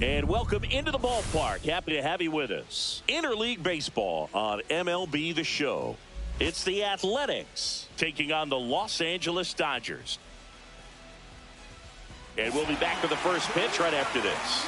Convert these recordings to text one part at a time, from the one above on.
And welcome into the ballpark. Happy to have you with us. Interleague Baseball on MLB The Show. It's the Athletics taking on the Los Angeles Dodgers. And we'll be back with the first pitch right after this.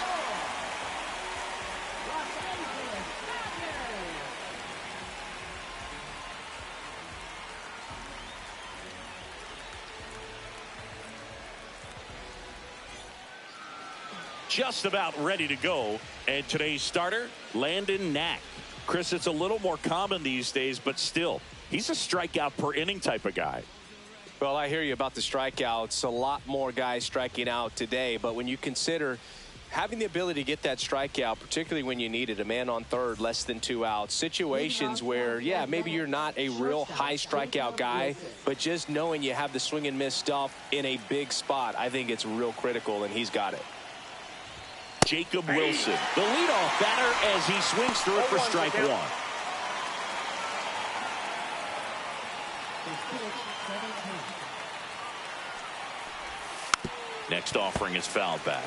Just about ready to go. And today's starter, Landon Knack. Chris, it's a little more common these days, but still, he's a strikeout per inning type of guy. Well, I hear you about the strikeouts. A lot more guys striking out today. But when you consider having the ability to get that strikeout, particularly when you need it, a man on third, less than 2 outs, situations where, yeah, maybe you're not a real high strikeout guy, but just knowing you have the swing and miss stuff in a big spot, I think it's real critical, and he's got it. Jacob Wilson, the leadoff batter as he swings through it for strike one. Next offering is fouled back.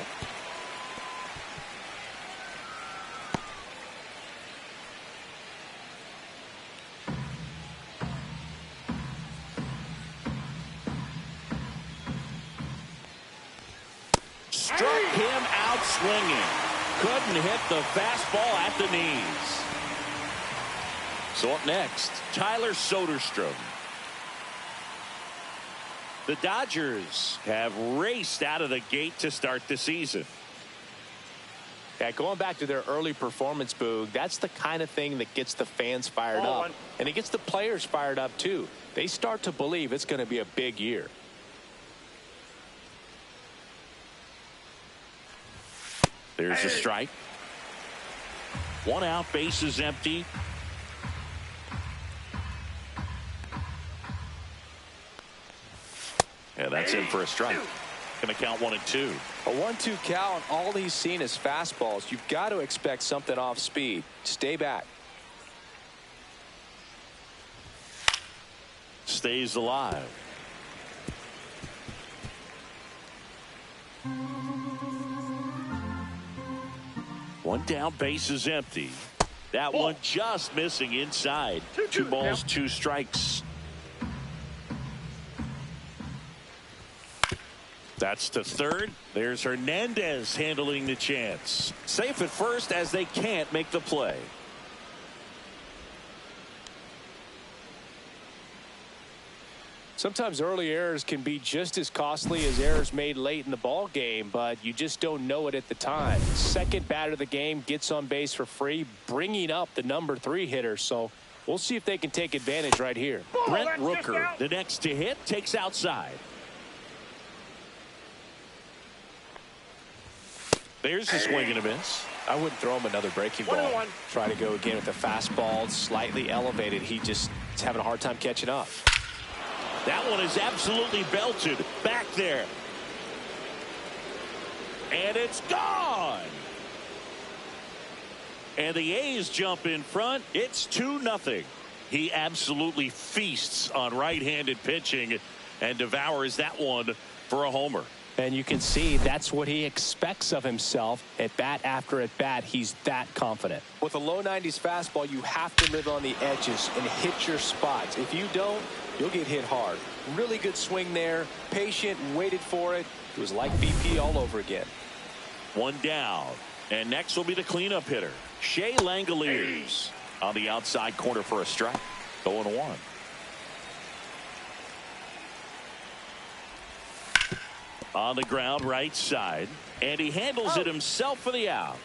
Struck him out swinging. Couldn't hit the fastball at the knees. So up next, Tyler Soderstrom. The Dodgers have raced out of the gate to start the season. Yeah, going back to their early performance, Boog, that's the kind of thing that gets the fans fired up. And it gets the players fired up, too. They start to believe it's going to be a big year. There's a strike. 1 out, base is empty. Yeah, that's in for a strike. Going to count 1 and 2. A 1-2 count, all he's seen is fastballs. You've got to expect something off speed. Stay back. Stays alive. One down, base is empty. That one just missing inside. 2 balls, 2 strikes. That's to third. There's Hernandez handling the chance. Safe at first as they can't make the play. Sometimes early errors can be just as costly as errors made late in the ball game, but you just don't know it at the time. Second batter of the game gets on base for free, bringing up the number 3 hitter. So we'll see if they can take advantage right here. Brent Rooker, the next to hit, takes outside. There's a swing and a miss. I wouldn't throw him another breaking ball. Try to go again with the fastball slightly elevated. He just is having a hard time catching up. That one is absolutely belted back there. And it's gone. And the A's jump in front. It's 2-0. He absolutely feasts on right-handed pitching and devours that one for a homer. And you can see that's what he expects of himself at bat after at bat. He's that confident. With a low 90s fastball, you have to live on the edges and hit your spots. If you don't, you'll get hit hard. Really good swing there. Patient, waited for it. It was like BP all over again. 1 down. And next will be the cleanup hitter, Shea Langoliers, on the outside corner for a strike. 0-1. On the ground, right side. And he handles it himself for the out.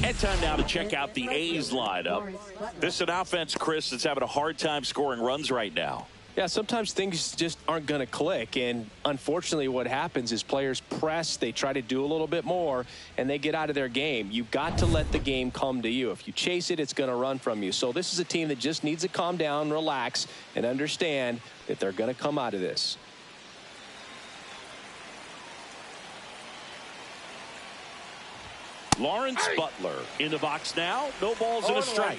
And time now to check out the A's lineup. This is an offense, Chris, that's having a hard time scoring runs right now. Yeah, sometimes things just aren't going to click. And unfortunately, what happens is players press, they try to do a little bit more, and they get out of their game. You've got to let the game come to you. If you chase it, it's going to run from you. So this is a team that just needs to calm down, relax, and understand that they're going to come out of this. Lawrence Butler in the box now. No balls and a strike.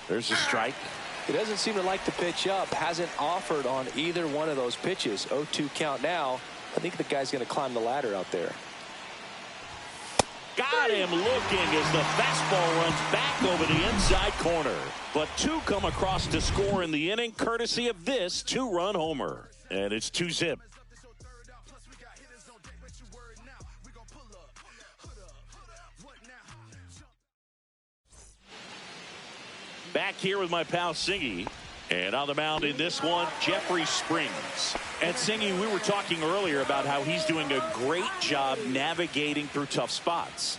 There's a strike. He doesn't seem to like to pitch up. Hasn't offered on either one of those pitches. 0-2 count now. I think the guy's going to climb the ladder out there. Got him looking as the fastball runs back over the inside corner. But two come across to score in the inning, courtesy of this two-run homer. And it's 2-zip. Back here with my pal Singy. And on the mound in this one, Jeffrey Springs. And Singy, we were talking earlier about how he's doing a great job navigating through tough spots.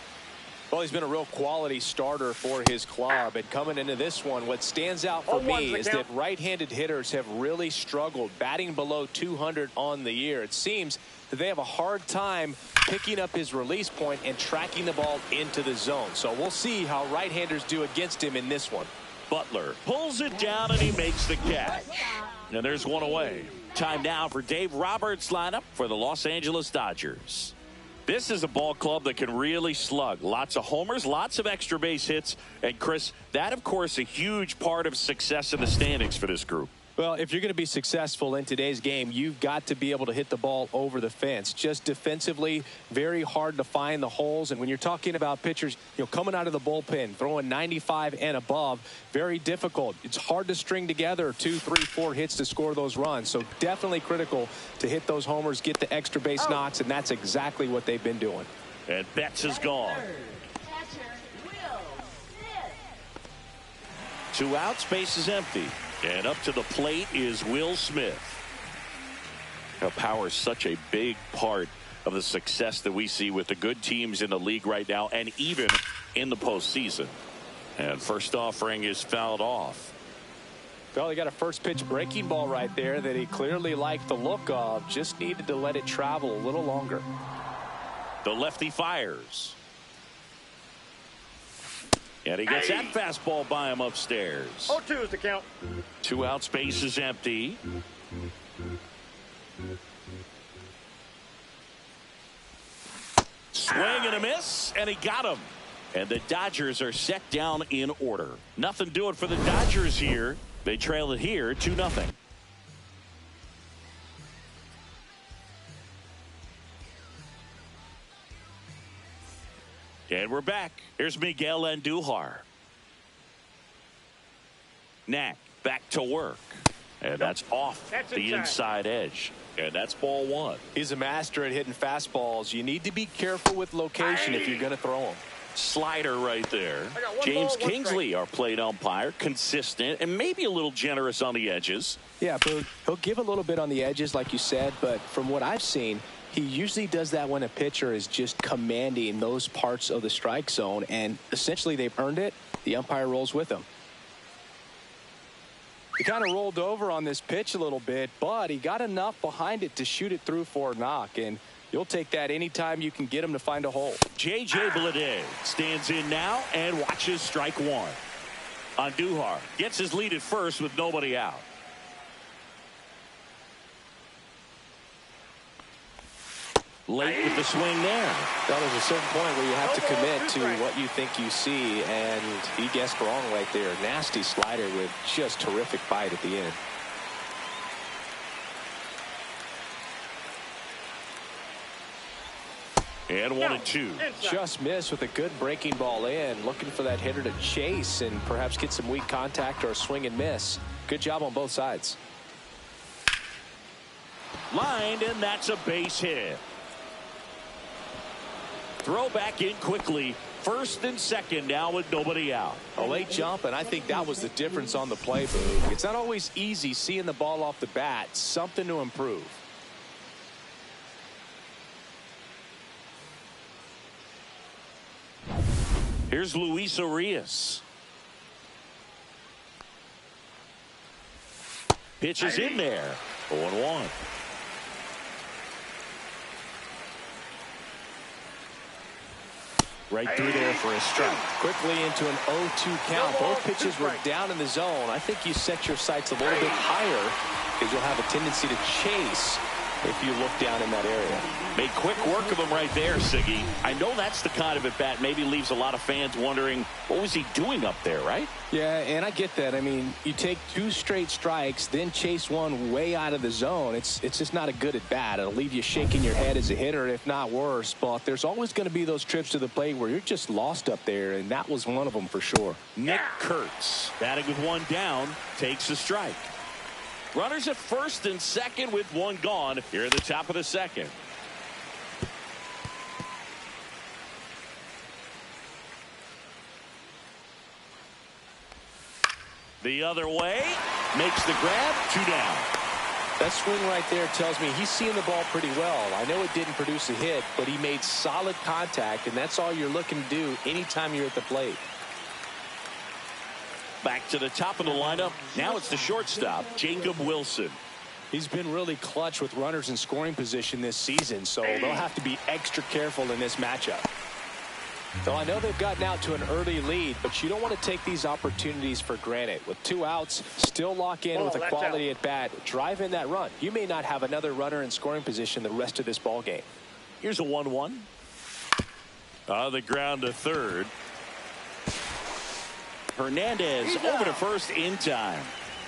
Well, he's been a real quality starter for his club. And coming into this one, what stands out for me is that right-handed hitters have really struggled, batting below 200 on the year. It seems that they have a hard time picking up his release point and tracking the ball into the zone. So we'll see how right-handers do against him in this one. Butler pulls it down and he makes the catch. And there's one away. Time now for Dave Roberts' lineup for the Los Angeles Dodgers. This is a ball club that can really slug. Lots of homers, lots of extra base hits. And Chris, that of course a huge part of success in the standings for this group. Well, if you're going to be successful in today's game, you've got to be able to hit the ball over the fence. Just defensively, very hard to find the holes. And when you're talking about pitchers, coming out of the bullpen, throwing 95 and above, very difficult. It's hard to string together 2, 3, 4 hits to score those runs. So definitely critical to hit those homers, get the extra base knocks, and that's exactly what they've been doing. And Betts is gone. 2 outs, base is empty. And up to the plate is Will Smith. Now, power is such a big part of the success that we see with the good teams in the league right now and even in the postseason. And first offering is fouled off. Well, he got a first pitch breaking ball right there that he clearly liked the look of. Just needed to let it travel a little longer. The lefty fires. And he gets that fastball by him upstairs. 0-2 is the count. 2 outs, base is empty. Swing and a miss, and he got him. And the Dodgers are set down in order. Nothing doing for the Dodgers here. They trail it here 2-0. And we're back. Here's Miguel Andujar. Knack back to work. And that's off the inside edge. And that's ball 1. He's a master at hitting fastballs. You need to be careful with location if you're going to throw them. Slider right there. James Kingsley, our plate umpire, consistent and maybe a little generous on the edges. Yeah, but he'll give a little bit on the edges, like you said. But from what I've seen, he usually does that when a pitcher is just commanding those parts of the strike zone, and essentially they've earned it. The umpire rolls with them. He kind of rolled over on this pitch a little bit, but he got enough behind it to shoot it through for a knock, and you'll take that anytime you can get him to find a hole. J.J. Bleday stands in now and watches strike 1. Andujar gets his lead at first with nobody out. Late with the swing there. Well, there's a certain point where you have to commit to what you think you see, and he guessed wrong right there. Nasty slider with just terrific bite at the end. And 1-2. Just missed with a good breaking ball in. Looking for that hitter to chase and perhaps get some weak contact or a swing and miss. Good job on both sides. Lined, and that's a base hit. Throw back in quickly. First and second now with nobody out. A late jump, and I think that was the difference on the play, Boog. It's not always easy seeing the ball off the bat. Something to improve. Here's Luis Arias. Pitch is in there. 0-1. Right through there for a strike. Quickly into an 0-2 count. Both pitches were down in the zone. I think you set your sights a little bit higher because you'll have a tendency to chase if you look down in that area. Made quick work of him right there, Siggy. I know that's the kind of at-bat maybe leaves a lot of fans wondering, what was he doing up there, right? Yeah, and I get that. I mean, you take 2 straight strikes, then chase one way out of the zone. It's just not a good at-bat. It'll leave you shaking your head as a hitter, if not worse. But there's always going to be those trips to the plate where you're just lost up there, and that was one of them for sure. Nick Kurtz, batting with 1 down, takes a strike. Runners at first and second with 1 gone here at the top of the second. The other way, makes the grab, 2 down. That swing right there tells me he's seeing the ball pretty well. I know it didn't produce a hit, but he made solid contact, and that's all you're looking to do anytime you're at the plate. Back to the top of the lineup. Now it's the shortstop, Jacob Wilson. He's been really clutch with runners in scoring position this season, so they'll have to be extra careful in this matchup. So I know they've gotten out to an early lead, but you don't want to take these opportunities for granted. With 2 outs, still lock in with a quality at bat, drive in that run. You may not have another runner in scoring position the rest of this ball game. Here's a 1-1. On the ground to third. Hernandez over to first in time.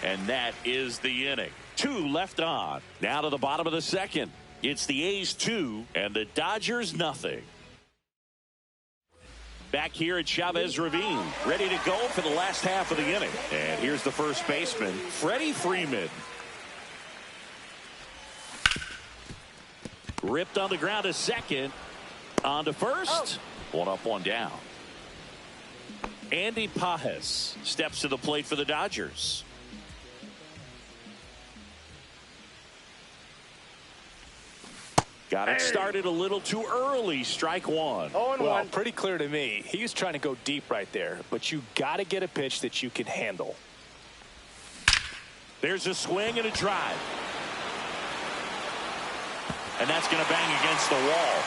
And that is the inning. 2 left on. Now to the bottom of the second. It's the A's 2 and the Dodgers nothing. Back here at Chavez Ravine, ready to go for the last half of the inning. And here's the first baseman, Freddie Freeman. Ripped on the ground to second. On to first. 1 up, 1 down. Andy Pajes steps to the plate for the Dodgers. Got it started a little too early. Strike 1. Well, pretty clear to me. He was trying to go deep right there, but you got to get a pitch that you can handle. There's a swing and a drive. And that's going to bang against the wall.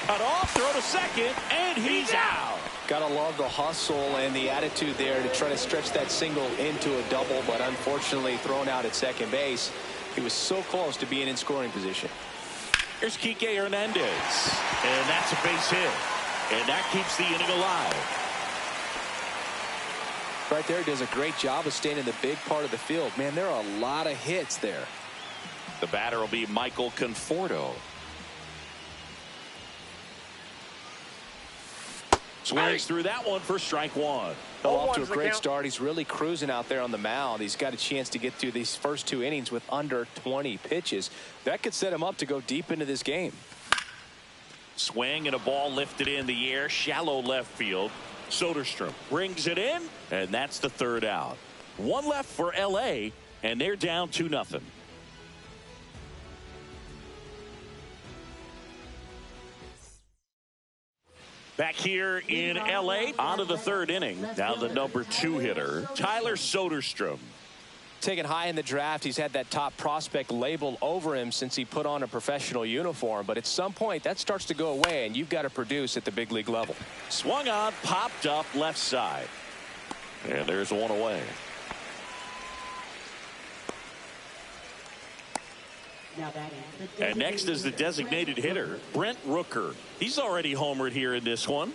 Cut off, throw to second, and he's out. Gotta love the hustle and the attitude there to try to stretch that single into a double, but unfortunately thrown out at second base. He was so close to being in scoring position. Here's Kike Hernandez, and that's a base hit, and that keeps the inning alive. Right there, does a great job of staying in the big part of the field. Man, there are a lot of hits there. The batter will be Michael Conforto. Swings through that one for strike 1. Off to a great start. He's really cruising out there on the mound. He's got a chance to get through these first 2 innings with under 20 pitches. That could set him up to go deep into this game. Swing and a ball lifted in the air, shallow left field. Soderstrom brings it in, and that's the 3rd out. 1 left for LA, and they're down 2-0. Back here in LA, on to the 3rd inning. Now the number 2 hitter, Tyler Soderstrom. Taken high in the draft, he's had that top prospect label over him since he put on a professional uniform. But at some point, that starts to go away, and you've got to produce at the big league level. Swung on, popped up left side. And there's 1 away. And next is the designated hitter, Brent Rooker. He's already homered here in this one.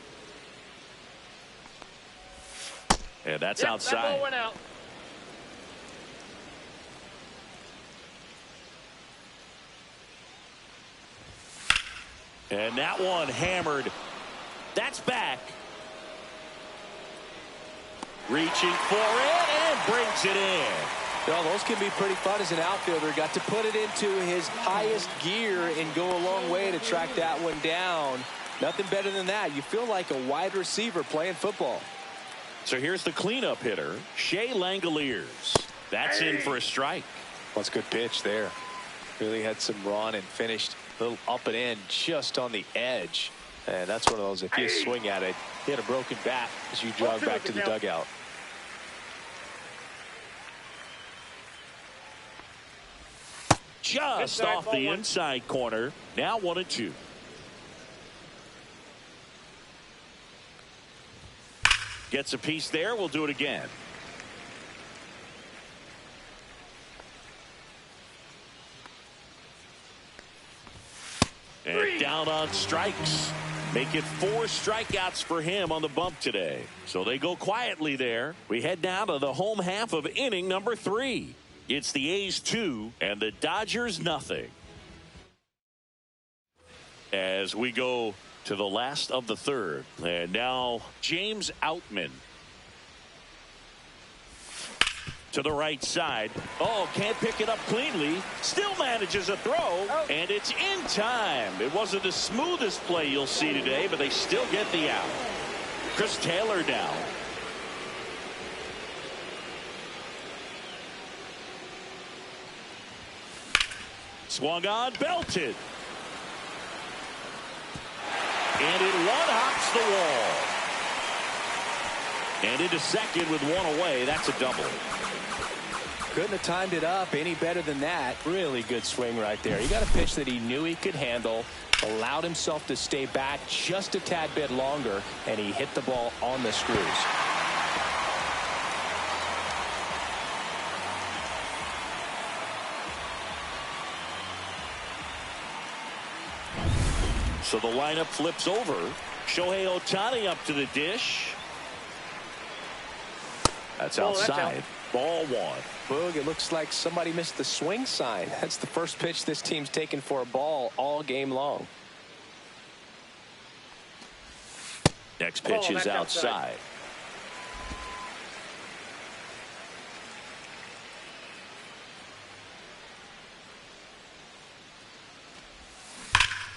And that's outside. That ball went out. And that one hammered. That's back. Reaching for it and brings it in. Well, those can be pretty fun as an outfielder. Got to put it into his highest gear and go a long way to track that one down. Nothing better than that. You feel like a wide receiver playing football. So here's the cleanup hitter, Shea Langoliers. That's in for a strike. That's a good pitch there. Really had some run and finished a little up and in just on the edge. And that's one of those, if you swing at it, hit a broken bat as you jog back to the dugout. Just off the inside corner. Now 1-2. Gets a piece there. We'll do it again. down on strikes. Make it 4 strikeouts for him on the bump today. So they go quietly there. We head down to the home half of inning number 3. It's the A's 2 and the Dodgers nothing. As we go to the last of the 3rd. And now James Outman. To the right side. Oh, can't pick it up cleanly. Still manages a throw. And it's in time. It wasn't the smoothest play you'll see today, but they still get the out. Chris Taylor down. Swung on, belted. And it one-hops the wall. And into second with 1 away. That's a double. Couldn't have timed it up any better than that. Really good swing right there. He got a pitch that he knew he could handle, allowed himself to stay back just a tad bit longer, and he hit the ball on the screws. So the lineup flips over. Shohei Ohtani up to the dish. That's outside. Ball 1. Boog, it looks like somebody missed the swing sign. That's the first pitch this team's taken for a ball all game long. Next pitch is outside.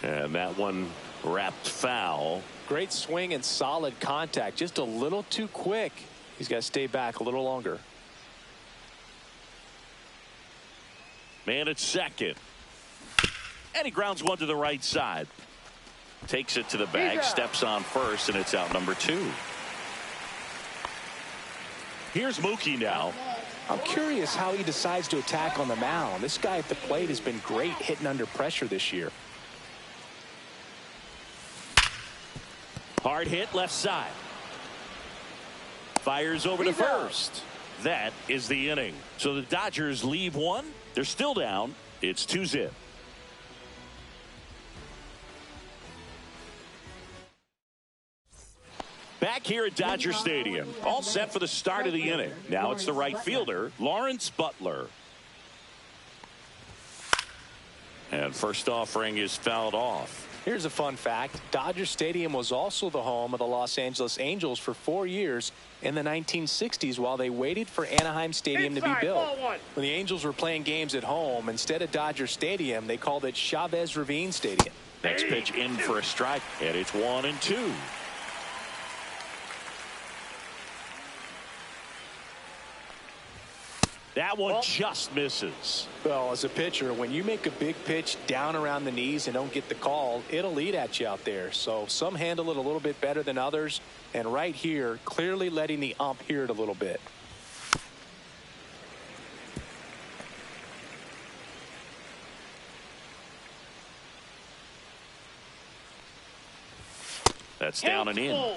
And that one wrapped foul. Great swing and solid contact. Just a little too quick. He's got to stay back a little longer. Man at second. And he grounds one to the right side. Takes it to the bag, steps on first, and it's out number 2. Here's Mookie now. I'm curious how he decides to attack on the mound. This guy at the plate has been great hitting under pressure this year. Hard hit left side. Fires over to first. That is the inning. So the Dodgers leave 1. They're still down. It's 2-0. Back here at Dodger Stadium. All set for the start of the inning. Now it's the right fielder, Lawrence Butler. And first offering is fouled off. Here's a fun fact. Dodger Stadium was also the home of the Los Angeles Angels for 4 years in the 1960s while they waited for Anaheim Stadium to be built. When the Angels were playing games at home, instead of Dodger Stadium, they called it Chavez Ravine Stadium. Next pitch in for a strike, and it's 1-2. That one just misses. Well, as a pitcher, when you make a big pitch down around the knees and don't get the call, it'll eat at you out there. So some handle it a little bit better than others. And right here, clearly letting the ump hear it a little bit. That's down and in.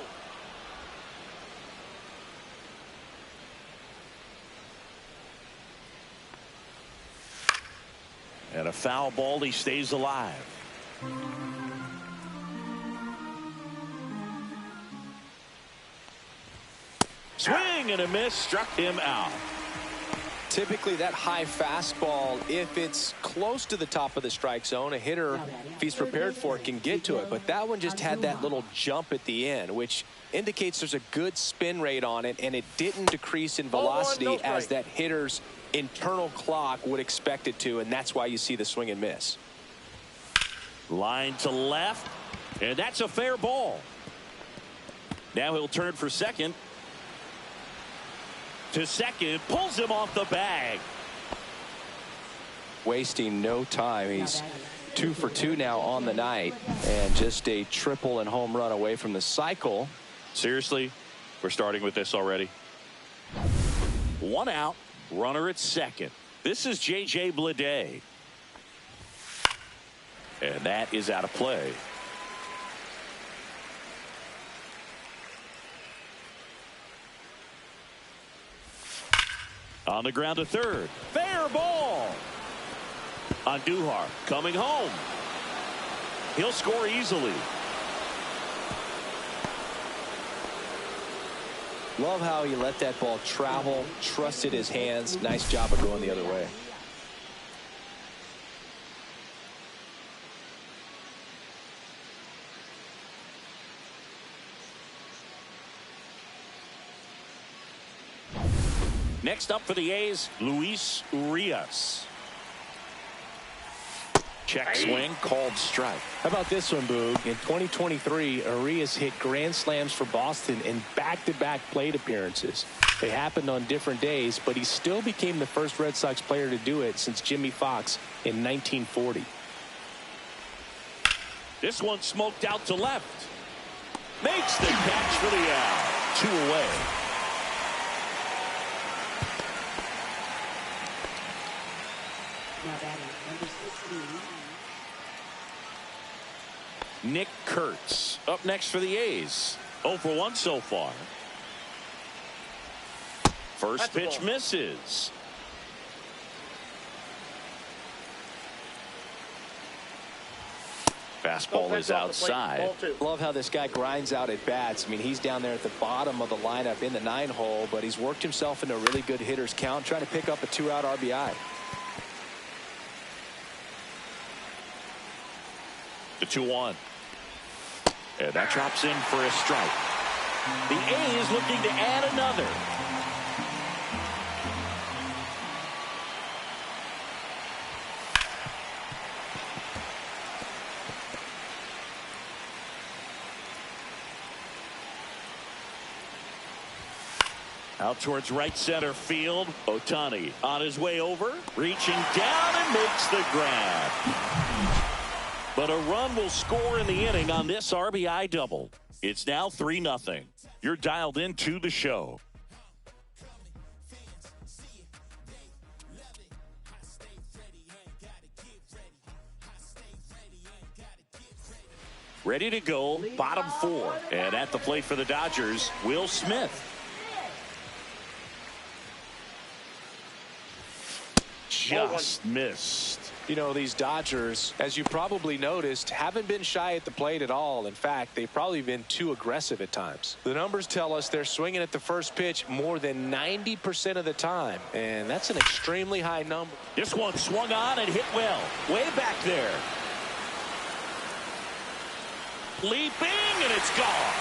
And a foul ball, he stays alive. Swing and a miss, struck him out. Typically that high fastball, if it's close to the top of the strike zone, a hitter, if he's prepared for it, can get to it. But that one just had that little jump at the end, which indicates there's a good spin rate on it, and it didn't decrease in velocity as that hitter's internal clock would expect it to, and that's why you see the swing and miss. Line to left, and that's a fair ball. Now he'll turn for second. To second, pulls him off the bag. Wasting no time. He's 2 for 2 now on the night, and just a triple and home run away from the cycle. Seriously, we're starting with this already. 1 out, runner at second. This is J.J. Bleday. And that is out of play. On the ground to third. Fair ball. Andujar coming home. He'll score easily. Love how he let that ball travel, trusted his hands. Nice job of going the other way. Next up for the A's, Luis Urias. Check swing, called strike. How about this one, Boog? In 2023, Urias hit grand slams for Boston in back-to-back plate appearances. They happened on different days, but he still became the first Red Sox player to do it since Jimmy Fox in 1940. This one smoked out to left. Makes the catch for the out. 2 away. Nick Kurtz up next for the A's. 0 for 1 so far. First pitch misses. Fastball is outside. Love how this guy grinds out at bats. I mean, he's down there at the bottom of the lineup in the 9-hole, but he's worked himself into a really good hitter's count, trying to pick up a 2-out RBI. The 2-1. And that drops in for a strike. The A's looking to add another. Out towards right center field. Ohtani on his way over, reaching down and makes the grab. But a run will score in the inning on this RBI double. It's now 3-0. You're dialed into the show. Ready to go, bottom 4. And at the plate for the Dodgers, Will Smith. Just missed. You know, these Dodgers, as you probably noticed, haven't been shy at the plate at all. In fact, they've probably been too aggressive at times. The numbers tell us they're swinging at the first pitch more than 90% of the time, and that's an extremely high number. This one swung on and hit well. Way back there. Leaping, and it's gone.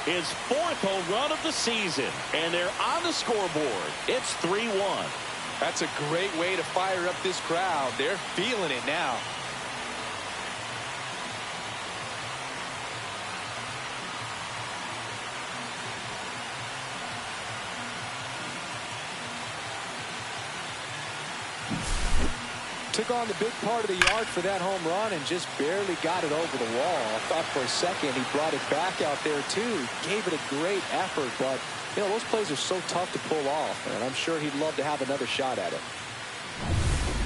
His 4th home run of the season, and they're on the scoreboard. It's 3-1. That's a great way to fire up this crowd. They're feeling it now. Took on the big part of the yard for that home run and just barely got it over the wall. I thought for a second he brought it back out there too. Gave it a great effort, but you know, those plays are so tough to pull off, and I'm sure he'd love to have another shot at it.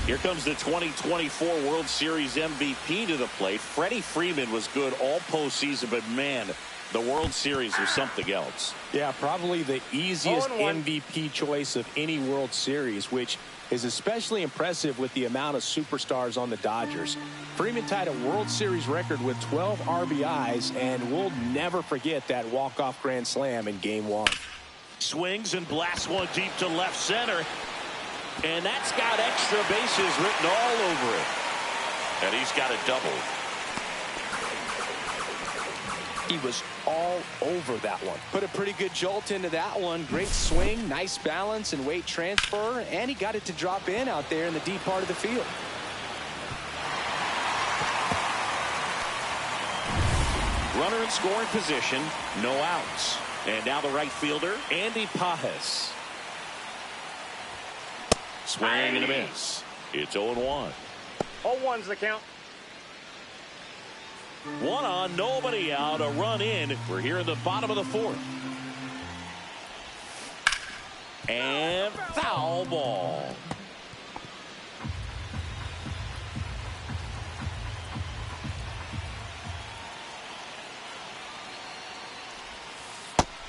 Here comes the 2024 World Series MVP to the plate. Freddie Freeman was good all postseason, but man, the World Series was something else. Yeah, probably the easiest MVP choice of any World Series, which is especially impressive with the amount of superstars on the Dodgers. Freeman tied a World Series record with 12 RBIs, and we'll never forget that walk-off grand slam in Game 1. Swings and blasts one deep to left center, and that's got extra bases written all over it. And he's got a double. He was all over that one. Put a pretty good jolt into that one. Great swing, nice balance and weight transfer, and he got it to drop in out there in the deep part of the field. Runner in scoring position, no outs. And now the right fielder, Andy Pajes. Swing and a miss. It's 0-1. 0-1's the count. 1 on, nobody out, a run in. We're here in the bottom of the 4th. And foul ball.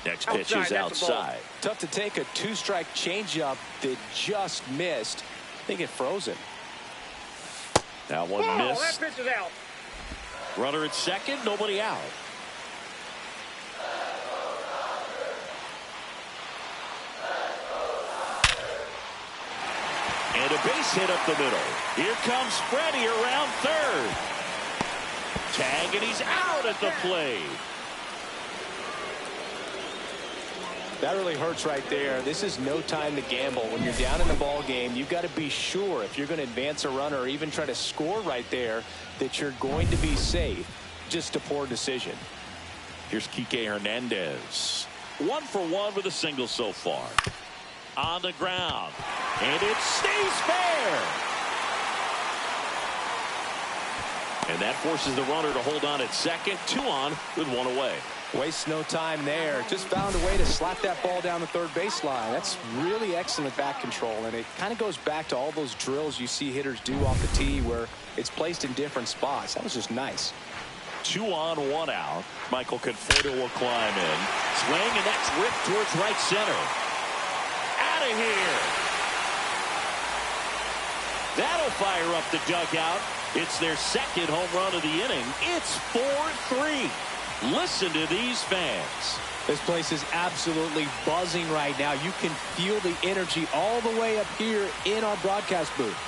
Next pitch is outside. Tough to take a 2-strike changeup that just missed. I think it froze him. That one missed. That pitch is out. Runner at second, nobody out. And a base hit up the middle. Here comes Freddie around third. Tag, and he's out at the plate. That really hurts right there. This is no time to gamble. When you're down in the ball game, you've got to be sure if you're going to advance a runner or even try to score right there that you're going to be safe. Just a poor decision. Here's Kike Hernandez. 1 for 1 with a single so far. On the ground. And it stays fair. And that forces the runner to hold on at second. 2 on with 1 away. Waste no time there. Just found a way to slap that ball down the third baseline. That's really excellent back control, and it kind of goes back to all those drills you see hitters do off the tee where it's placed in different spots. That was just nice. 2 on, 1 out. Michael Conforto will climb in. Swing, and that's ripped towards right center. Out of here. That'll fire up the dugout. It's their second home run of the inning. It's 4-3. Listen to these fans. This place is absolutely buzzing right now. You can feel the energy all the way up here in our broadcast booth.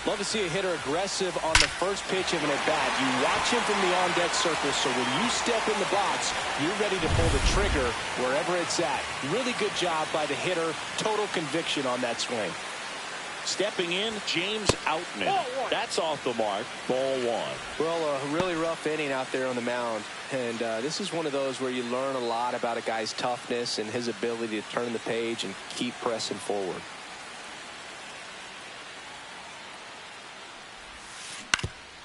Love to see a hitter aggressive on the first pitch of an at-bat. You watch him from the on-deck circle, so when you step in the box, you're ready to pull the trigger wherever it's at. Really good job by the hitter. Total conviction on that swing. Stepping in, James Outman. That's off the mark. Ball 1. Well, a really rough inning out there on the mound. And this is one of those where you learn a lot about a guy's toughness and his ability to turn the page and keep pressing forward.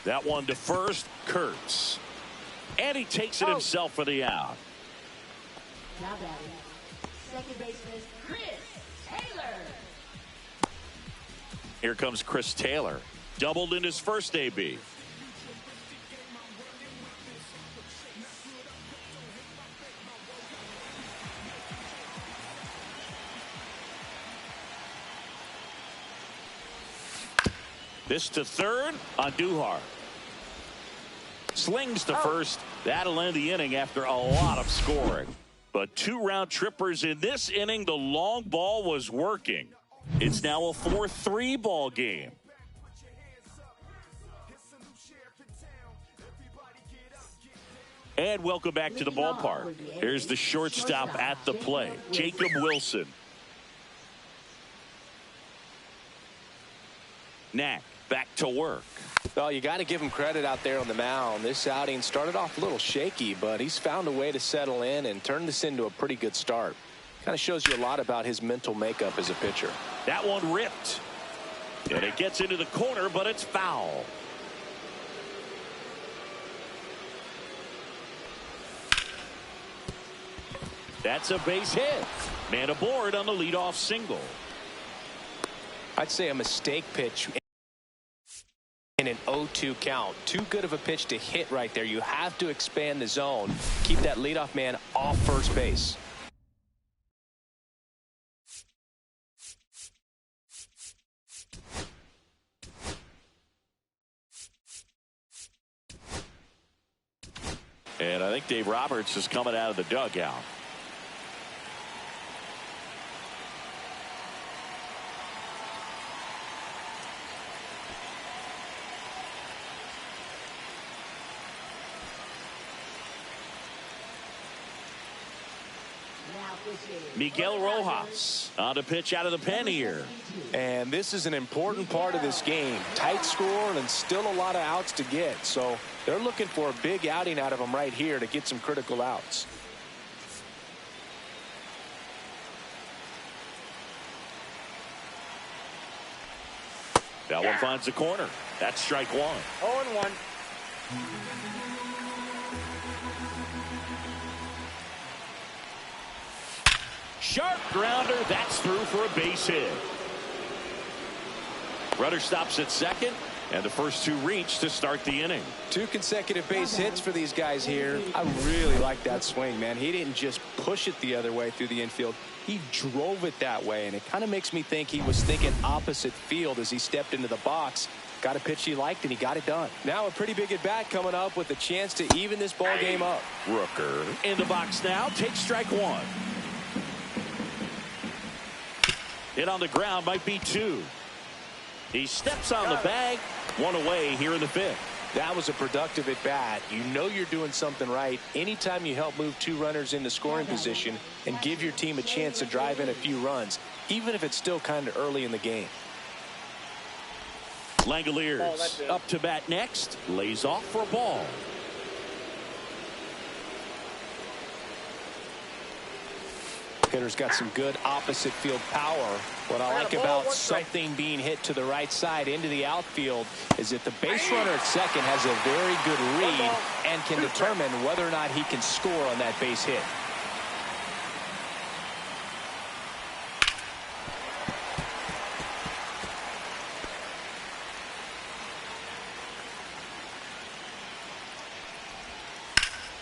That one to first, Kurtz. And he takes it himself for the out. Now batting, second baseman Chris Taylor. Here comes Chris Taylor. Doubled in his first AB. This to third on Duhar. Slings to first. That'll end the inning after a lot of scoring. But 2 round trippers in this inning. The long ball was working. It's now a 4-3 ball game. And welcome back to the ballpark. Here's the shortstop at the plate, Jacob Wilson. Knack back to work. Well, you got to give him credit out there on the mound. This outing started off a little shaky, but he's found a way to settle in and turn this into a pretty good start. Kind of shows you a lot about his mental makeup as a pitcher. That one ripped. And it gets into the corner, but it's foul. That's a base hit. Man aboard on the leadoff single. I'd say a mistake pitch in an 0-2 count. Too good of a pitch to hit right there. You have to expand the zone. Keep that leadoff man off first base. And I think Dave Roberts is coming out of the dugout. Miguel Rojas on the pitch out of the pen here. And this is an important part of this game. Tight score and still a lot of outs to get. So they're looking for a big outing out of him right here to get some critical outs. That one finds the corner. That's strike 1. 0-1. Sharp grounder. That's through for a base hit. Runner stops at second. And the first two reach to start the inning. 2 consecutive base hits for these guys here. I really like that swing, man. He didn't just push it the other way through the infield. He drove it that way, and it kind of makes me think he was thinking opposite field as he stepped into the box. Got a pitch he liked, and he got it done. Now a pretty big at-bat coming up with a chance to even this ball game up. Rooker in the box now. Takes strike 1. Hit on the ground, might be 2. He steps on the bag. 1 away here in the 5th. That was a productive at bat. You know you're doing something right anytime you help move 2 runners into scoring position and give your team a chance to drive in a few runs, even if it's still kind of early in the game. Langoliers up to bat next. Lays off for a ball. Hitter's got some good opposite field power. What I like about something being hit to the right side into the outfield is that the base runner at second has a very good read and can determine whether or not he can score on that base hit.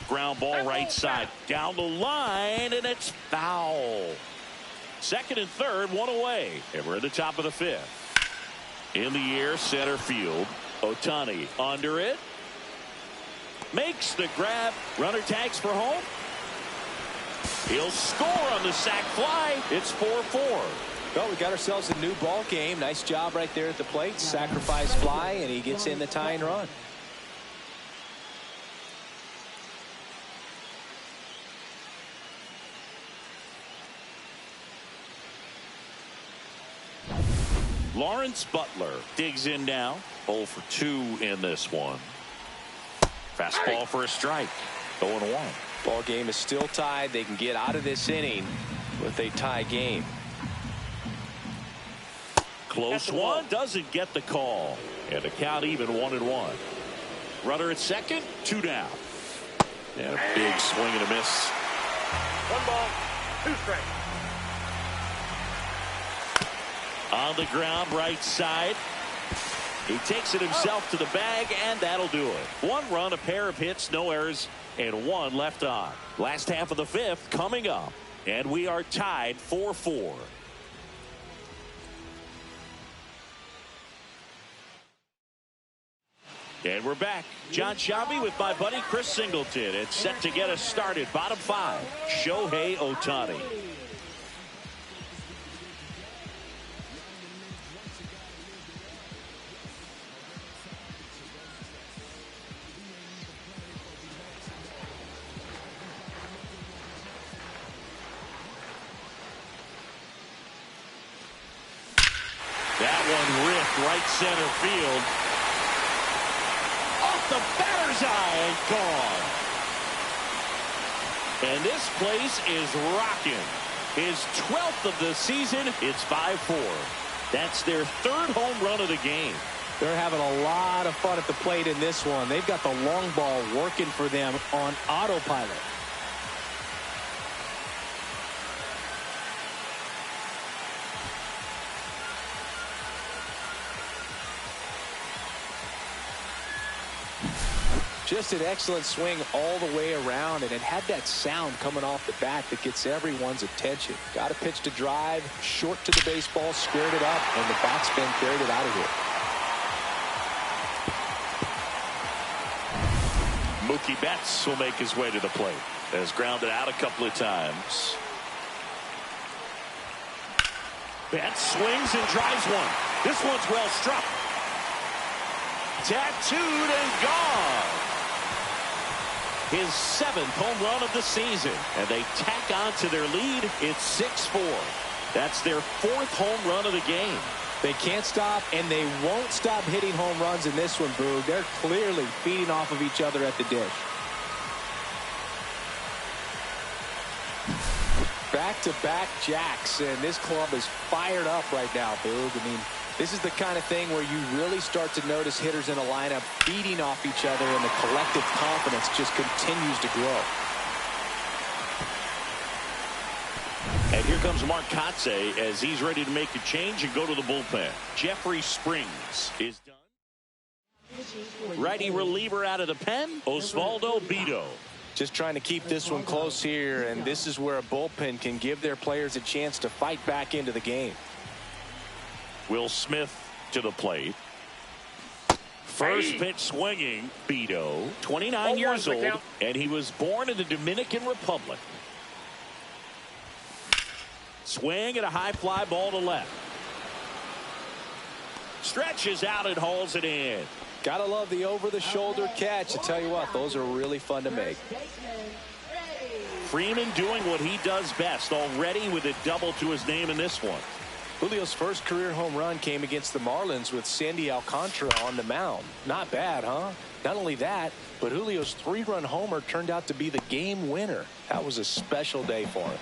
Ground ball right side. Down the line, and it's foul. Second and third, 1 away. And we're at the top of the 5th. In the air, center field. Ohtani under it. Makes the grab. Runner tags for home. He'll score on the sac fly. It's 4-4. Well, we got ourselves a new ball game. Nice job right there at the plate. Sacrifice fly, and he gets in the tying run. Lawrence Butler digs in now. 0 for 2 in this one. Fastball for a strike. 0-1. Ball game is still tied. They can get out of this inning with a tie game. Close one. Doesn't get the call. And the count even 1-1. Runner at second. 2 down. And a big swing and a miss. 1 ball, 2 strikes. On the ground, right side. He takes it himself to the bag, and that'll do it. 1 run, a pair of hits, no errors, and 1 left on. Last half of the 5th coming up, and we are tied 4-4. And we're back. John Shabby with my buddy Chris Singleton. It's set to get us started. Bottom 5, Shohei Ohtani. That one ripped right center field. Off the batter's eye and gone. And this place is rocking. His 12th of the season. It's 5-4. That's their 3rd home run of the game. They're having a lot of fun at the plate in this one. They've got the long ball working for them on autopilot. Just an excellent swing all the way around, and it had that sound coming off the bat that gets everyone's attention. Got a pitch to drive, short to the baseball, squared it up, and the backspin carried it out of here. Mookie Betts will make his way to the plate. Has grounded out a couple of times. Betts swings and drives one. This one's well struck. Tattooed and gone. His 7th home run of the season. And they tack on to their lead. It's 6-4. That's their 4th home run of the game. They can't stop, and they won't stop hitting home runs in this one, Boog. They're clearly feeding off of each other at the dish. Back-to-back jacks, and this club is fired up right now, Boog. I mean, this is the kind of thing where you really start to notice hitters in a lineup feeding off each other, and the collective confidence just continues to grow. And here comes Mark Kotsay as he's ready to make a change and go to the bullpen. Jeffrey Springs is done. Righty reliever out of the pen, Osvaldo Bido. Just trying to keep this one close here, and this is where a bullpen can give their players a chance to fight back into the game. Will Smith to the plate. First pitch swinging. Bido, 29 years old, and he was born in the Dominican Republic. Swing and a high fly ball to left. Stretches out and hauls it in. Gotta love the over-the-shoulder catch. I tell you what, those are really fun to make. Freeman doing what he does best, already with a double to his name in this one. Julio's first career home run came against the Marlins with Sandy Alcantara on the mound. Not bad, huh? Not only that, but Julio's 3-run homer turned out to be the game winner. That was a special day for him.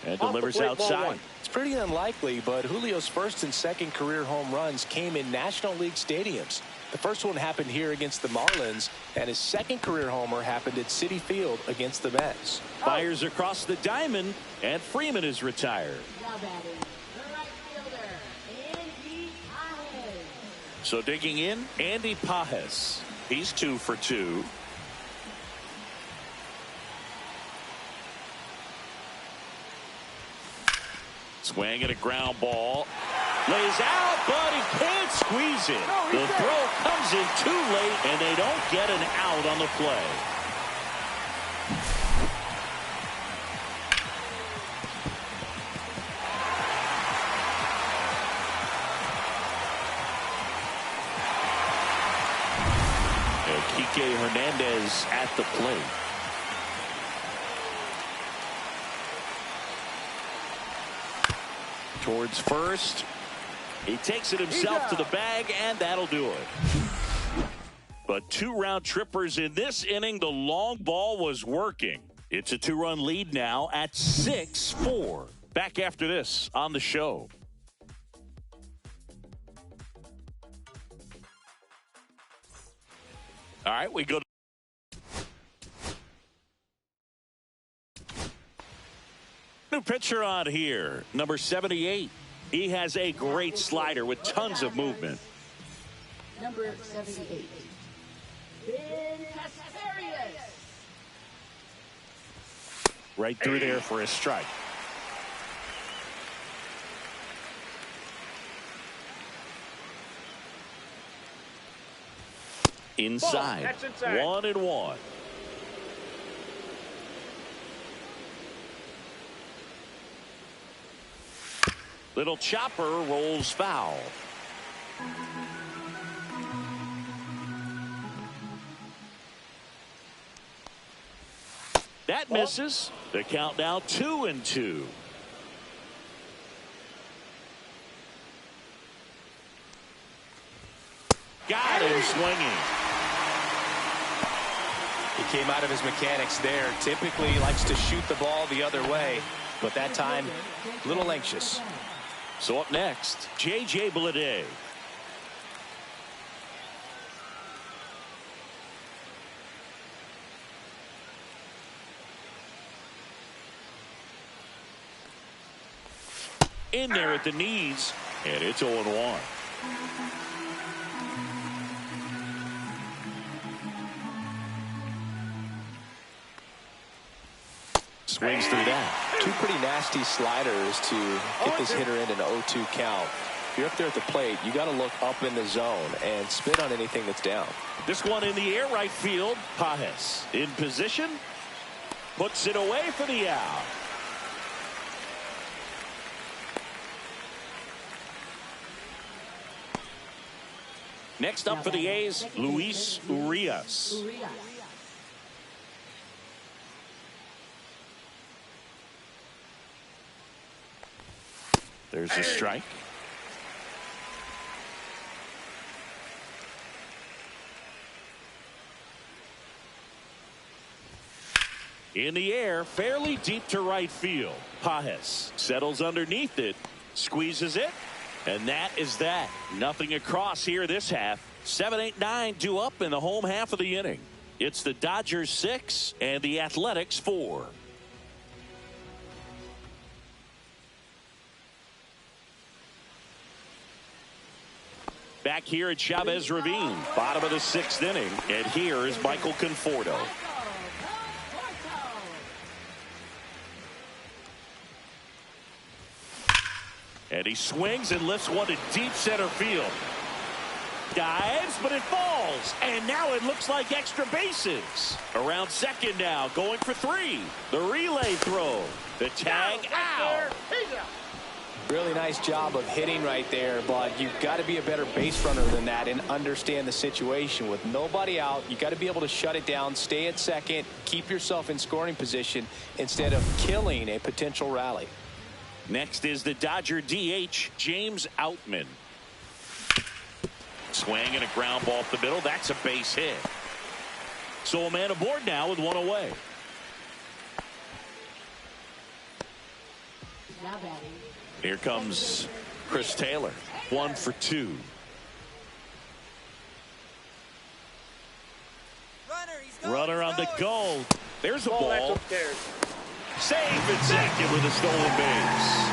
And delivers outside. It's pretty unlikely, but Julio's first and second career home runs came in National League stadiums. The first one happened here against the Marlins, and his second career homer happened at Citi Field against the Mets. Fires across the diamond, and Freeman is retired. Now batting, the right fielder, Andy Pajes. So digging in, Andy Pajes. He's 2 for 2. Swing and a ground ball. Lays out, but he can't squeeze it. The throw comes in too late, and they don't get an out on the play. And Kike Hernandez at the plate. Towards first. He takes it himself to the bag, and that'll do it. But 2 round trippers in this inning. The long ball was working. It's a 2-run lead now at 6-4. Back after this on the show. All right, we go. New pitcher on here, number 78. He has a great slider with tons of movement. Number 78. Ben Casarias. Right through there for a strike. Inside. That's inside. 1-1. Little chopper rolls foul. That misses. The count now 2-2. Got him swinging. He came out of his mechanics there. Typically he likes to shoot the ball the other way, but that time a little anxious. So up next, J.J. Bleday. In there at the knees, and it's 0-1. Swings through that. 2 pretty nasty sliders to get this hitter in an 0-2 count. If you're up there at the plate, you got to look up in the zone and spit on anything that's down. This one in the air, right field. Pajes in position, puts it away for the out. Next up for the A's, Luis Urias. There's a strike. In the air, fairly deep to right field. Pajes settles underneath it, squeezes it, and that is that. Nothing across here this half. 7, 8, 9 due up in the home half of the inning. It's the Dodgers 6 and the Athletics 4. Back here at Chavez Ravine, bottom of the 6th inning. And here is Michael Conforto. And he swings and lifts one to deep center field. Dives, but it falls. And now it looks like extra bases. Around second now, going for 3. The relay throw. The tag out. Really nice job of hitting right there, but you've got to be a better base runner than that and understand the situation. With nobody out, you got to be able to shut it down, stay at second, keep yourself in scoring position instead of killing a potential rally. Next is the Dodger DH, James Outman. Swing and a ground ball up the middle. That's a base hit. So a man aboard now with 1 away. Now batting. Here comes Chris Taylor. 1 for 2. Runner on the go. There's a ball. Safe at second with a stolen base.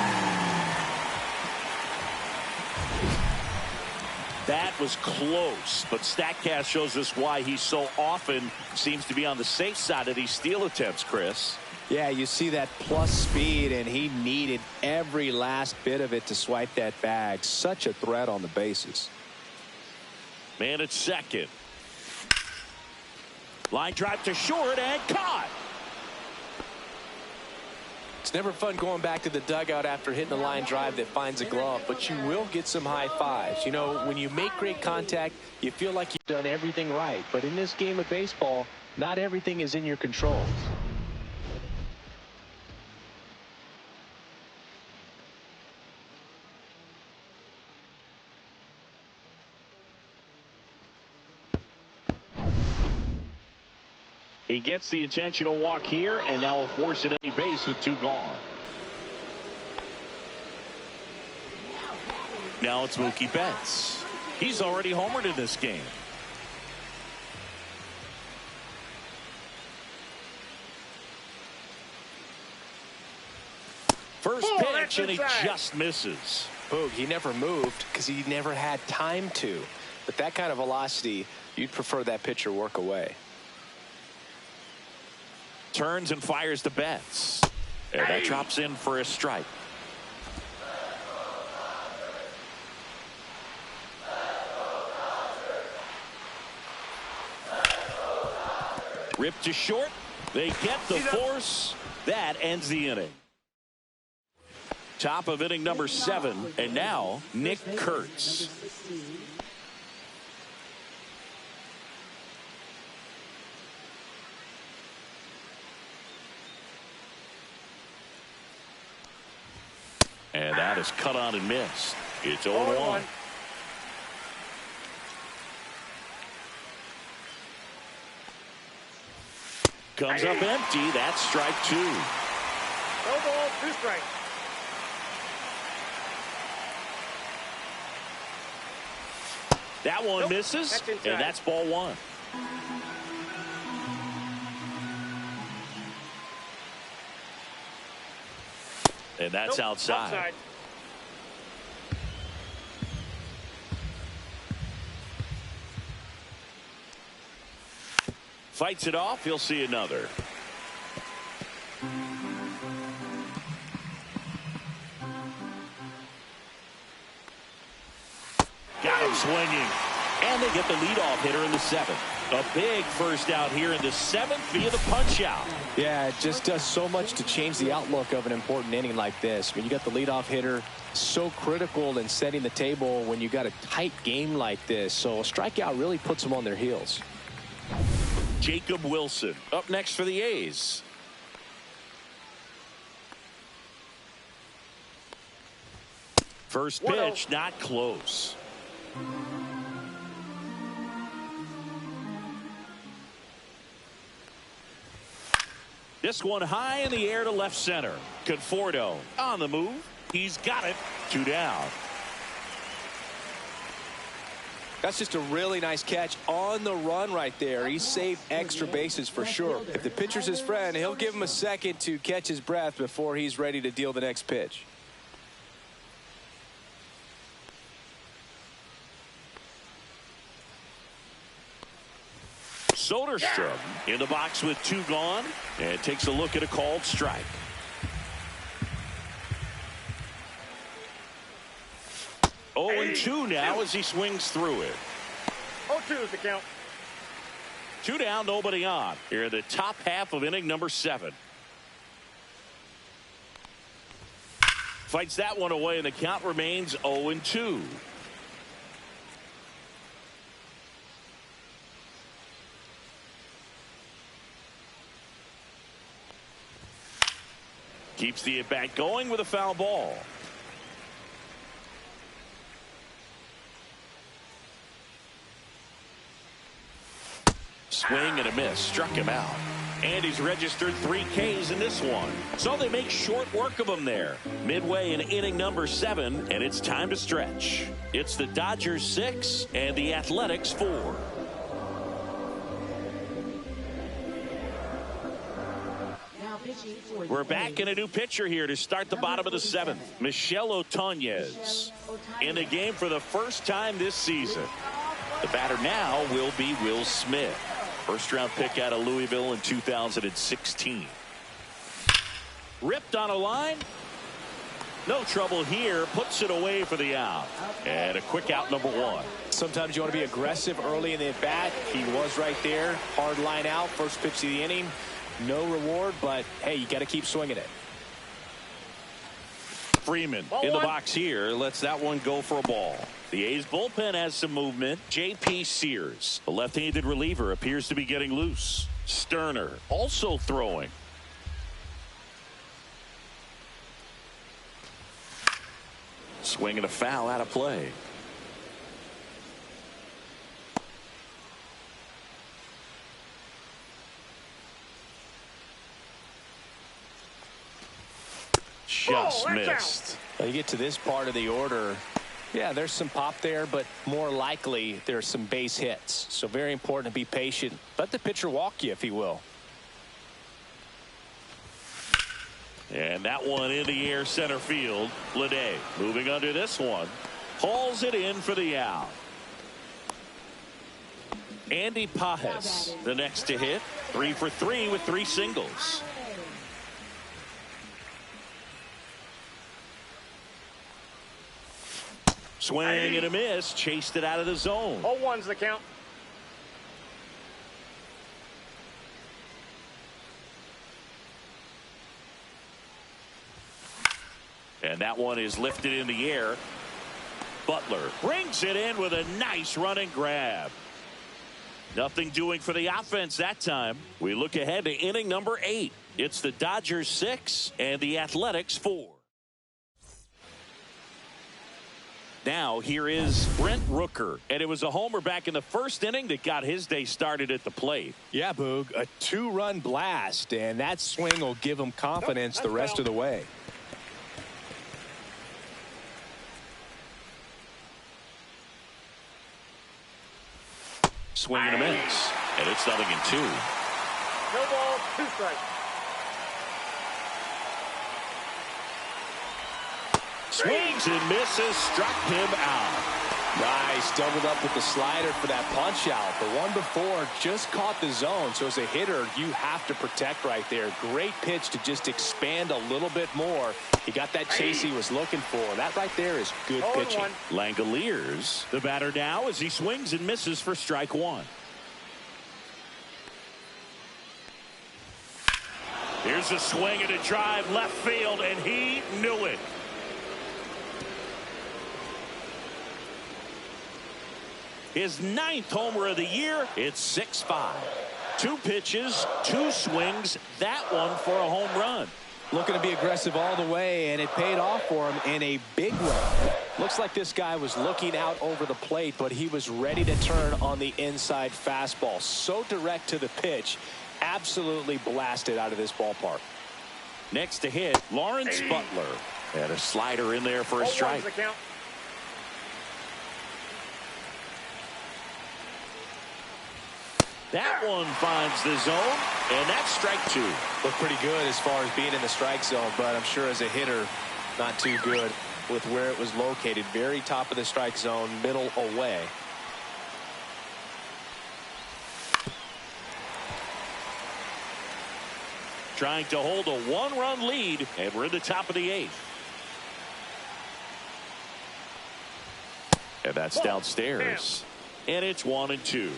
That was close, but StatCast shows us why he so often seems to be on the safe side of these steal attempts, Chris. Yeah, you see that plus speed, and he needed every last bit of it to swipe that bag. Such a threat on the bases. Man at second. Line drive to short and caught. It's never fun going back to the dugout after hitting a line drive that finds a glove, but you will get some high fives. You know, when you make great contact, you feel like you've done everything right. But in this game of baseball, not everything is in your control. He gets the intentional walk here, and now will force it at a base with 2 gone. Now it's Mookie Betts. He's already homered in this game. First pitch, and he just misses. Boog, he never moved because he never had time to. But that kind of velocity, you'd prefer that pitcher work away. Turns and fires to Betts. And that drops in for a strike. Ripped to short. They get the force. That ends the inning. Top of inning number 7. And now Nick Kurtz. And that is cut on and missed. It's 0-1. Comes up empty. That's strike 2. No ball, 2 strikes. That one misses, and that's ball 1. And that's outside. Fights it off. He'll see another. Got him swinging. And they get the leadoff hitter in the 7th. A big first out here in the 7th via the punch out. Yeah, it just does so much to change the outlook of an important inning like this. When you got the leadoff hitter, so critical in setting the table when you got a tight game like this. So a strikeout really puts them on their heels. Jacob Wilson up next for the A's. First pitch, not close. This one high in the air to left center. Conforto on the move. He's got it. 2 down. That's just a really nice catch on the run right there. He saved extra bases for sure. If the pitcher's his friend, he'll give him a second to catch his breath before he's ready to deal the next pitch. Soderstrom in the box with 2 gone and takes a look at a called strike. Oh, and 2 now as he swings through it. 0-2 is the count. 2 down, nobody on. Here in the top half of inning number 7. Fights that one away, and the count remains 0-2. Keeps the at-bat going with a foul ball. Swing and a miss. Struck him out. And he's registered 3 Ks in this one. So they make short work of him there. Midway in inning number 7, and it's time to stretch. It's the Dodgers 6 and the Athletics 4. We're back in a new pitcher here to start the bottom of the 7th. Michel Otoñez in the game for the first time this season. The batter now will be Will Smith. First round pick out of Louisville in 2016. Ripped on a line. No trouble here. Puts it away for the out. And a quick out, number 1. Sometimes you want to be aggressive early in the at bat. He was right there. Hard line out. First pitch of the inning. No reward, but hey, you got to keep swinging it. Freeman in the box here lets that one go for a ball. The A's bullpen has some movement. J.P. Sears, a left-handed reliever, appears to be getting loose. Sterner also throwing. Swing and a foul out of play. Just missed. You get to this part of the order. Yeah, there's some pop there, but more likely there's some base hits. So very important to be patient. Let the pitcher walk you, if he will. And that one in the air center field. Lede moving under this one. Hauls it in for the out. Andy Pajes, the next to hit. 3 for 3 with 3 singles. Swing and a miss. Chased it out of the zone. 0-1's the count. And that one is lifted in the air. Butler brings it in with a nice running grab. Nothing doing for the offense that time. We look ahead to inning number 8. It's the Dodgers 6 and the Athletics 4. Now here is Brent Rooker, and it was a homer back in the first inning that got his day started at the plate. Yeah, Boog, a 2-run blast, and that swing will give him confidence the rest of the way. Swing and a miss, and it's 0-2. No ball, 2 strikes. Swings and misses, struck him out. Nice, doubled up with the slider for that punch out. The one before just caught the zone, so as a hitter, you have to protect right there. Great pitch to just expand a little bit more. He got that chase he was looking for. That right there is good pitching. Langoliers, the batter now as he swings and misses for strike 1. Here's a swing and a drive left field, and he knew it. His 9th homer of the year. It's 6-5. 2 pitches, 2 swings. That one for a home run. Looking to be aggressive all the way, and it paid off for him in a big way. Looks like this guy was looking out over the plate, but he was ready to turn on the inside fastball. So direct to the pitch. Absolutely blasted out of this ballpark. Next to hit, Lawrence Butler. And a slider in there for a strike. That one finds the zone, and that's strike 2. Looked pretty good as far as being in the strike zone, but I'm sure as a hitter, not too good with where it was located. Very top of the strike zone, middle away. trying to hold a one-run lead, and we're in the top of the 8th. And that's downstairs. And it's 1-2.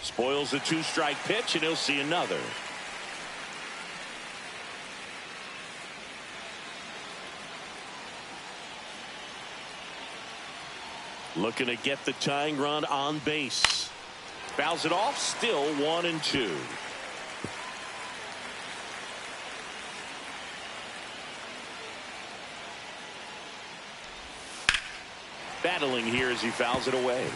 Spoils the 2-strike pitch, and he'll see another. Looking to get the tying run on base. Fouls it off, still 1-2. Battling here as he fouls it away.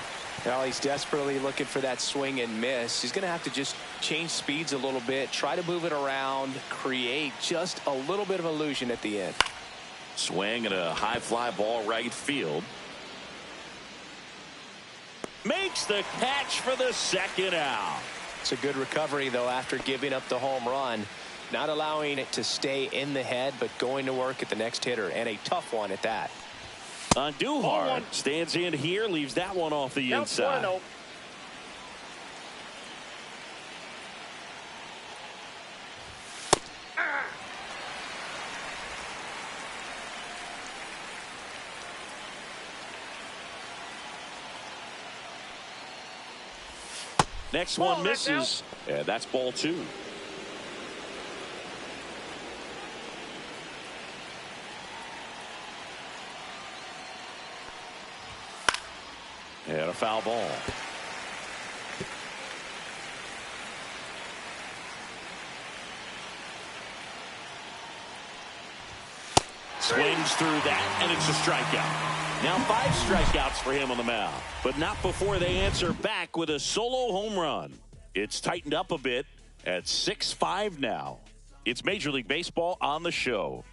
Well, he's desperately looking for that swing and miss. He's going to have to just change speeds a little bit, try to move it around, create just a little bit of illusion at the end. Swing and a high fly ball right field. Makes the catch for the second out. It's a good recovery, though, after giving up the home run. Not allowing it to stay in the head, but going to work at the next hitter, and a tough one at that. Andujar stands in here, leaves that one off the inside. Next one misses. Yeah, that's ball 2. And a foul ball. Swings through that, and it's a strikeout. Now 5 strikeouts for him on the mound, but not before they answer back with a solo home run. It's tightened up a bit at 6-5 now. It's Major League Baseball on the show.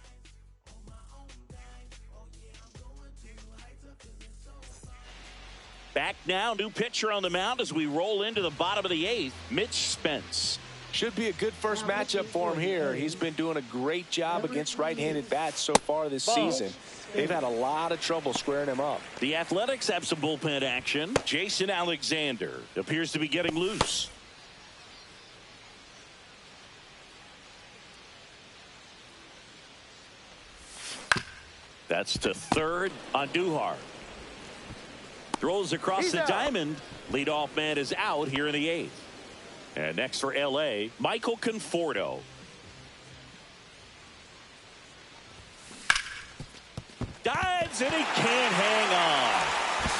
Back now, new pitcher on the mound as we roll into the bottom of the 8th, Mitch Spence. Should be a good first matchup for him here. He's been doing a great job against right-handed bats so far this season. They've had a lot of trouble squaring him up. The Athletics have some bullpen action. Jason Alexander appears to be getting loose. That's to third. Andujar throws across the diamond. Leadoff man is out here in the 8th. And next for L.A., Michael Conforto. Dives, and he can't hang on.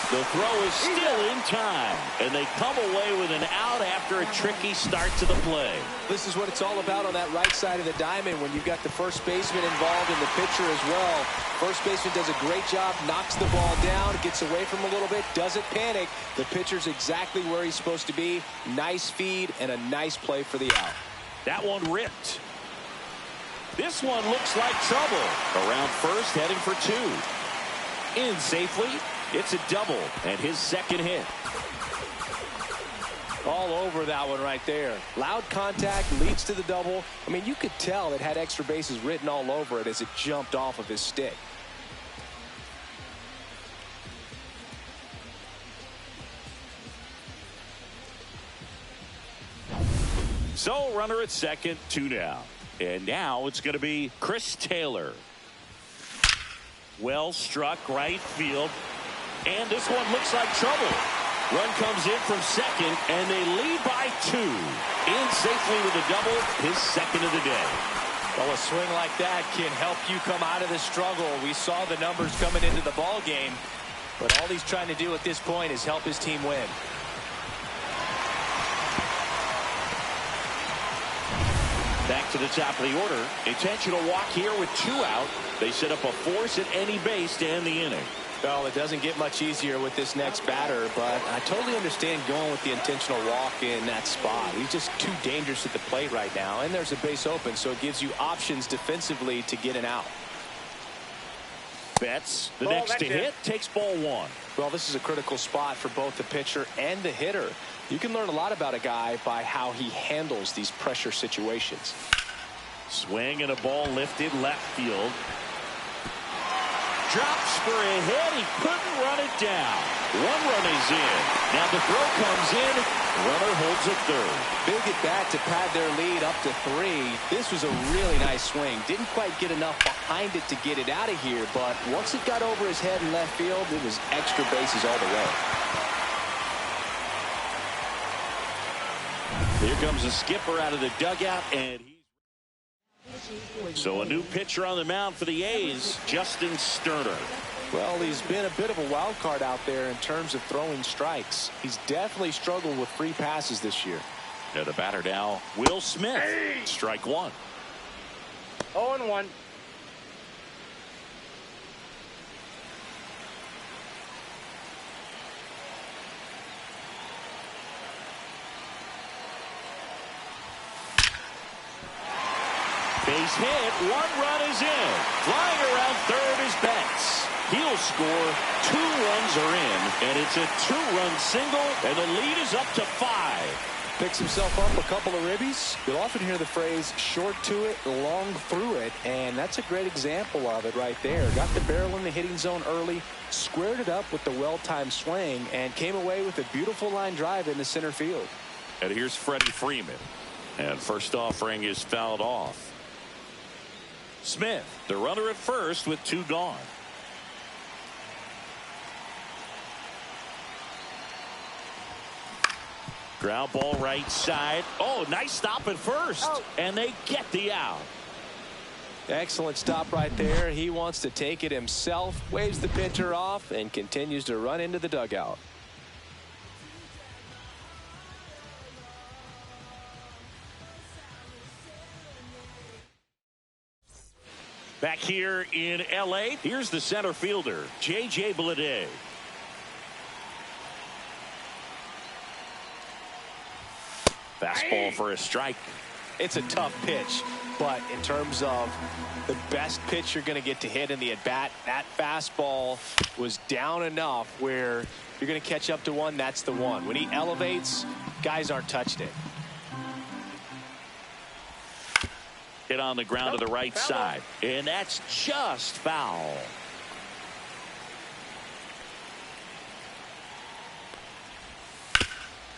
The throw is still in time, and they come away with an out after a tricky start to the play. This is what it's all about on that right side of the diamond when you've got the first baseman involved and the pitcher as well. First baseman does a great job, knocks the ball down, gets away from a little bit, doesn't panic. The pitcher's exactly where he's supposed to be. Nice feed and a nice play for the out. That one ripped. This one looks like trouble. Around first, heading for 2. In safely. It's a double and his second hit. All over that one right there. Loud contact leads to the double. I mean, you could tell it had extra bases written all over it as it jumped off of his stick. So runner at second, 2 down. And now it's going to be Chris Taylor. Well struck right field. And this one looks like trouble. Run comes in from second, and they lead by 2. In safely with a double, his second of the day. Well, a swing like that can help you come out of the struggle. We saw the numbers coming into the ball game, but all he's trying to do at this point is help his team win. Back to the top of the order. Intentional walk here with 2 out. They set up a force at any base to end the inning. Well, it doesn't get much easier with this next batter, but I totally understand going with the intentional walk in that spot. He's just too dangerous at the plate right now, and there's a base open, so it gives you options defensively to get an out. Betts, the next to hit, takes ball 1. Well, this is a critical spot for both the pitcher and the hitter. You can learn a lot about a guy by how he handles these pressure situations. Swing and a ball lifted left field. Drops for a hit. He couldn't run it down. 1 run is in. Now the throw comes in Runner holds at third. Big at bat to pad their lead up to 3. This was a really nice swing. Didn't quite get enough behind it to get it out of here, but once it got over his head in left field, it was extra bases all the way. Here comes the skipper out of the dugout, and so a new pitcher on the mound for the A's, Justin Sterner. Well, he's been a bit of a wild card out there in terms of throwing strikes. He's definitely struggled with free passes this year. And the batter now, Will Smith. Strike one. 0-1. Base hit. 1 run is in. Flying around third is Betts. He'll score. 2 runs are in, and it's a 2-run single, and the lead is up to 5. Picks himself up a couple of ribbies. You'll often hear the phrase short to it, long through it, and that's a great example of it right there. Got the barrel in the hitting zone early, squared it up with the well-timed swing, and came away with a beautiful line drive in the center field. And here's Freddie Freeman. And first offering is fouled off. Smith, the runner at first with 2 gone. Ground ball right side. Oh, nice stop at first. And they get the out. Excellent stop right there. He wants to take it himself, waves the pitcher off, and continues to run into the dugout. Back here in L.A., here's the center fielder, J.J. Bleday. Fastball for a strike. It's a tough pitch, but in terms of the best pitch you're going to get to hit in the at-bat, that fastball was down enough where you're going to catch up to one, that's the one. When he elevates, guys aren't touching it. Hit on the ground to the right side, and that's just foul.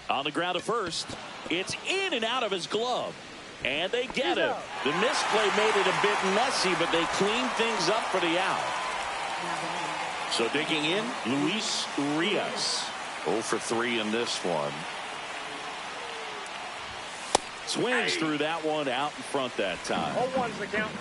On the ground to first, it's in and out of his glove, and they get him. The misplay made it a bit messy, but they cleaned things up for the out. So digging in, Luis Urias, 0 for 3 in this one. Swings through that one out in front that time. 0-1's the count.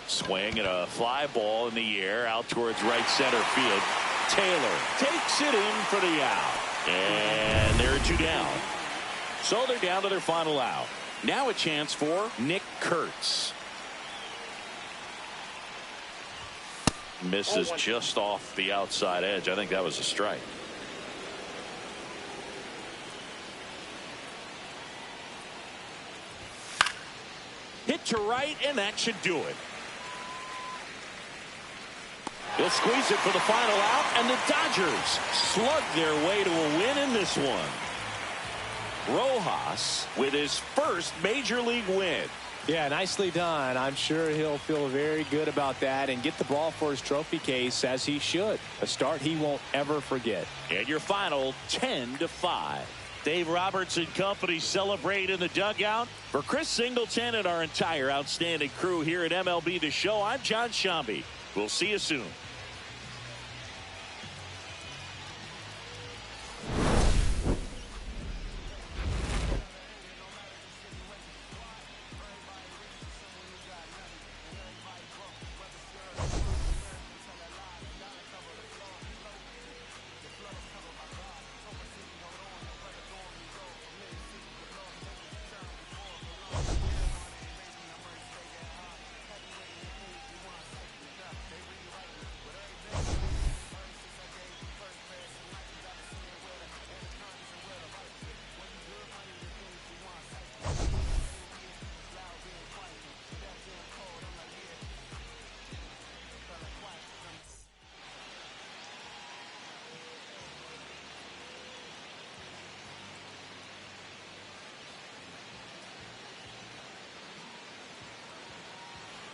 Swing and a fly ball in the air out towards right center field. Taylor takes it in for the out. And there are 2 down. So they're down to their final out. Now a chance for Nick Kurtz. Misses just off the outside edge. I think that was a strike. Hit to right, and that should do it. They'll squeeze it for the final out, and the Dodgers slug their way to a win in this one. Rojas with his first major league win. Yeah, nicely done. I'm sure he'll feel very good about that and get the ball for his trophy case, as he should. A start he won't ever forget. And your final 10-5. Dave Roberts and company celebrate in the dugout. For Chris Singleton and our entire outstanding crew here at MLB The Show, I'm John Shambi. We'll see you soon.